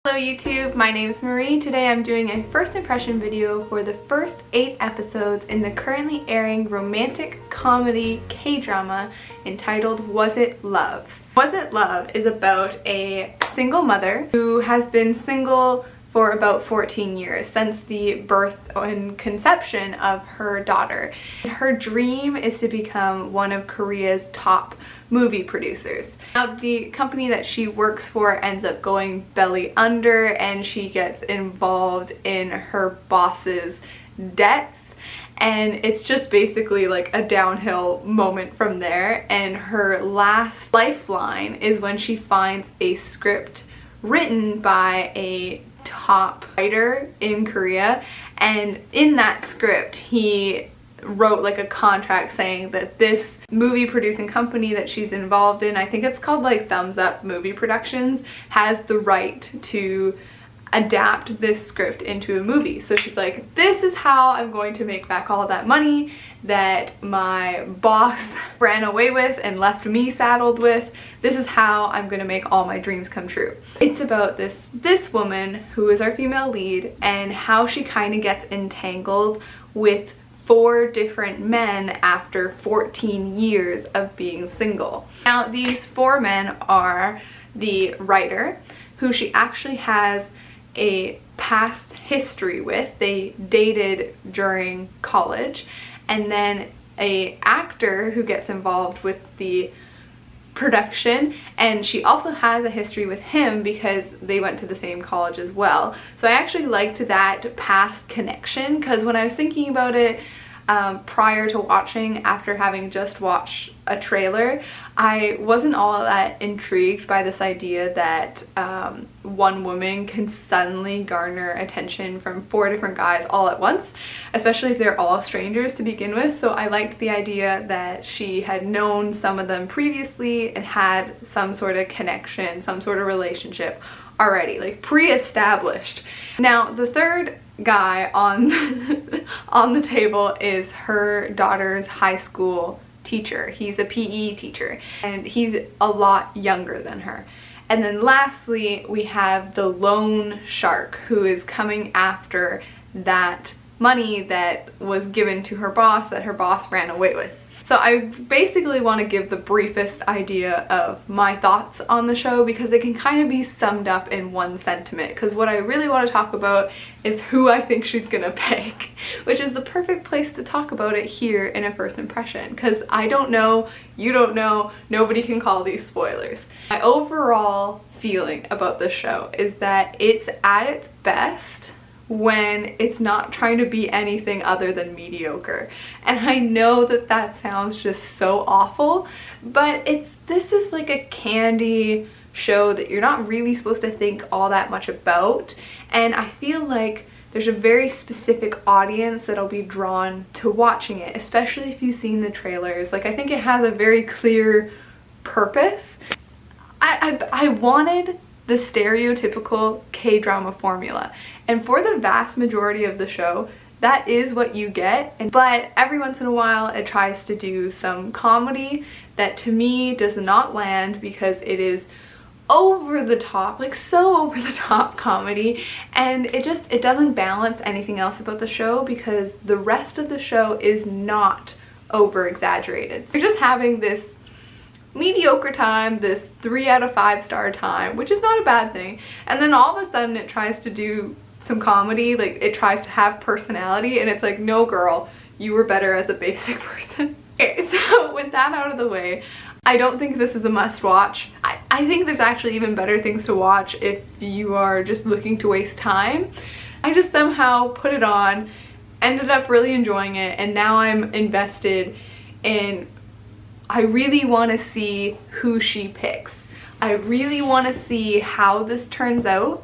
Hello YouTube, my name is Marie. Today I'm doing a first impression video for the first 8 episodes in the currently airing romantic comedy K-drama entitled Was It Love? Was It Love is about a single mother who has been single for about 14 years since the birth and conception of her daughter. Her dream is to become one of Korea's top movie producers. Now the company that she works for ends up going belly under and she gets involved in her boss's debts, and it's just basically like a downhill moment from there. And her last lifeline is when she finds a script written by a top writer in Korea, and in that script he wrote like a contract saying that this movie producing company that she's involved in, I think it's called like Thumbs Up Movie Productions, has the right to adapt this script into a movie. So she's like, this is how I'm going to make back all of that money that my boss ran away with and left me saddled with. This is how I'm gonna make all my dreams come true. It's about this woman who is our female lead and how she kind of gets entangled with 4 different men after 14 years of being single. Now these 4 men are the writer, who she actually has a past history with. They dated during college, and then a actor who gets involved with the production, and she also has a history with him because they went to the same college as well. So I actually liked that past connection, because when I was thinking about it prior to watching, after having just watched a trailer, I wasn't all that intrigued by this idea that one woman can suddenly garner attention from 4 different guys all at once, especially if they're all strangers to begin with. So I liked the idea that she had known some of them previously and had some sort of connection, some sort of relationship already, like pre-established. Now the third guy on on the table is her daughter's high school teacher. He's a PE teacher and he's a lot younger than her. And then lastly we have the loan shark who is coming after that money that was given to her boss that her boss ran away with. So I basically want to give the briefest idea of my thoughts on the show because it can kind of be summed up in one sentiment, because what I really want to talk about is who I think she's gonna pick, which is the perfect place to talk about it here in a first impression, because I don't know, you don't know, nobody can call these spoilers. My overall feeling about this show is that it's at its best when it's not trying to be anything other than mediocre. And I know that that sounds just so awful, but this is like a candy show that you're not really supposed to think all that much about, and I feel like there's a very specific audience that'll be drawn to watching it, especially if you've seen the trailers. Like, I think it has a very clear purpose. I wanted the stereotypical K-drama formula, and for the vast majority of the show that is what you get, but every once in a while it tries to do some comedy that to me does not land because it is over the top, like so over the top comedy, and it doesn't balance anything else about the show because the rest of the show is not over exaggerated. You're just having this mediocre time, this 3 out of 5 star time, which is not a bad thing, and then all of a sudden it tries to do some comedy, like it tries to have personality, and it's like, no girl, you were better as a basic person. Okay, so with that out of the way, I don't think this is a must watch. I think there's actually even better things to watch if you are just looking to waste time. I just somehow put it on, ended up really enjoying it, and now I'm invested in, I really want to see who she picks. I really want to see how this turns out,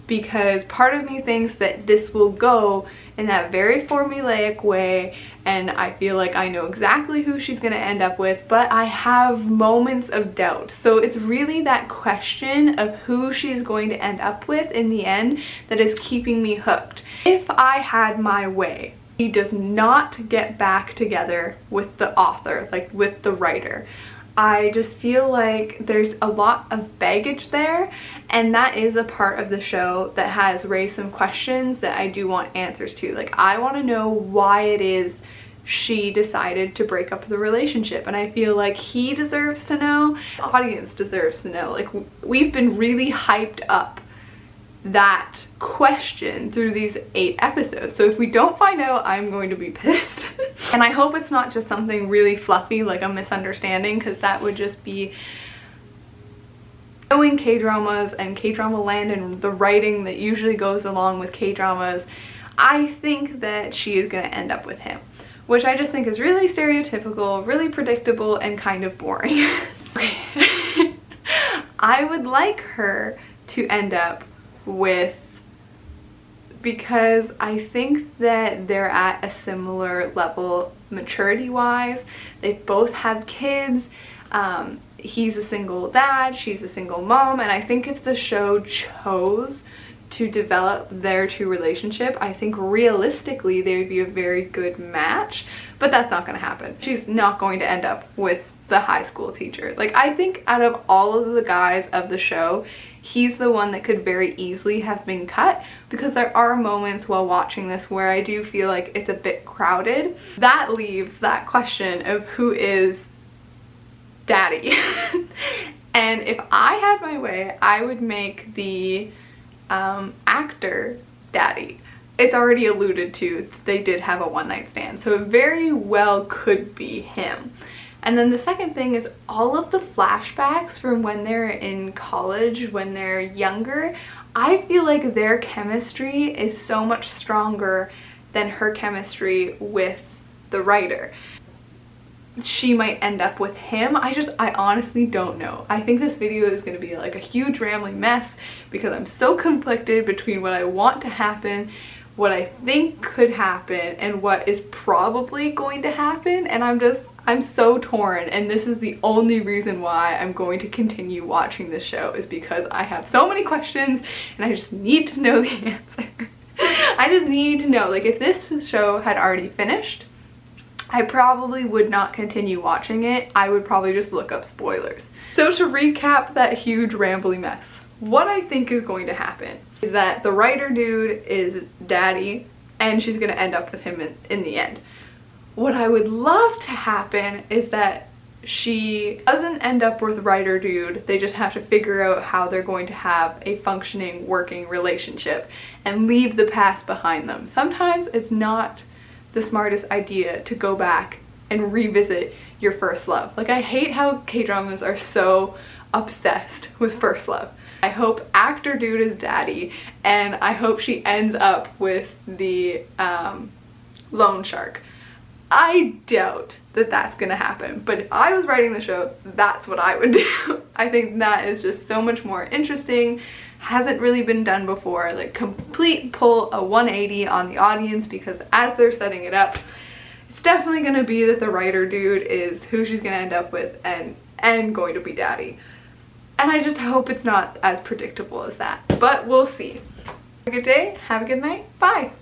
because part of me thinks that this will go in that very formulaic way, and I feel like I know exactly who she's gonna end up with, but I have moments of doubt. So it's really that question of who she's going to end up with in the end that is keeping me hooked. If I had my way, he does not get back together with the author, like with the writer, I just feel like there's a lot of baggage there, and that is a part of the show that has raised some questions that I do want answers to. Like, I want to know why it is she decided to break up the relationship, and I feel like he deserves to know, the audience deserves to know. Like, we've been really hyped up that question through these 8 episodes, so if we don't find out, I'm going to be pissed. And I hope it's not just something really fluffy like a misunderstanding, because that would just be, knowing K-dramas and K-drama land and the writing that usually goes along with K-dramas, I think that she is going to end up with him, which I just think is really stereotypical, really predictable, and kind of boring. Okay. I would like her to end up with, because I think that they're at a similar level maturity wise. They both have kids. He's a single dad, she's a single mom, and I think if the show chose to develop their 2 relationship, I think realistically they would be a very good match, but that's not going to happen. She's not going to end up with the high school teacher. Like, I think out of all of the guys of the show, he's the one that could very easily have been cut, because there are moments while watching this where I do feel like it's a bit crowded. That leaves that question of who is daddy. And if I had my way, I would make the actor daddy. It's already alluded to they did have a one-night stand, so it very well could be him. And then the second thing is all of the flashbacks from when they're in college, when they're younger. I feel like their chemistry is so much stronger than her chemistry with the writer. She might end up with him. I honestly don't know. I think this video is going to be like a huge rambling mess, because I'm so conflicted between what I want to happen, what I think could happen, and what is probably going to happen, and I'm so torn, and this is the only reason why I'm going to continue watching this show, is because I have so many questions and I just need to know the answer. I just need to know. Like, if this show had already finished, I probably would not continue watching it. I would probably just look up spoilers. So to recap that huge rambly mess, what I think is going to happen is that the writer dude is daddy, and she's gonna end up with him in the end. What I would love to happen is that she doesn't end up with writer dude. They just have to figure out how they're going to have a functioning, working relationship and leave the past behind them. Sometimes it's not the smartest idea to go back and revisit your first love. Like, I hate how K-dramas are so obsessed with first love. I hope actor dude is daddy, and I hope she ends up with the loan shark. I doubt that that's gonna happen, but if I was writing the show, that's what I would do. I think that is just so much more interesting, hasn't really been done before, like complete pull a 180 on the audience, because as they're setting it up, it's definitely gonna be that the writer dude is who she's gonna end up with and going to be daddy. And I just hope it's not as predictable as that, but we'll see. Have a good day, have a good night, bye!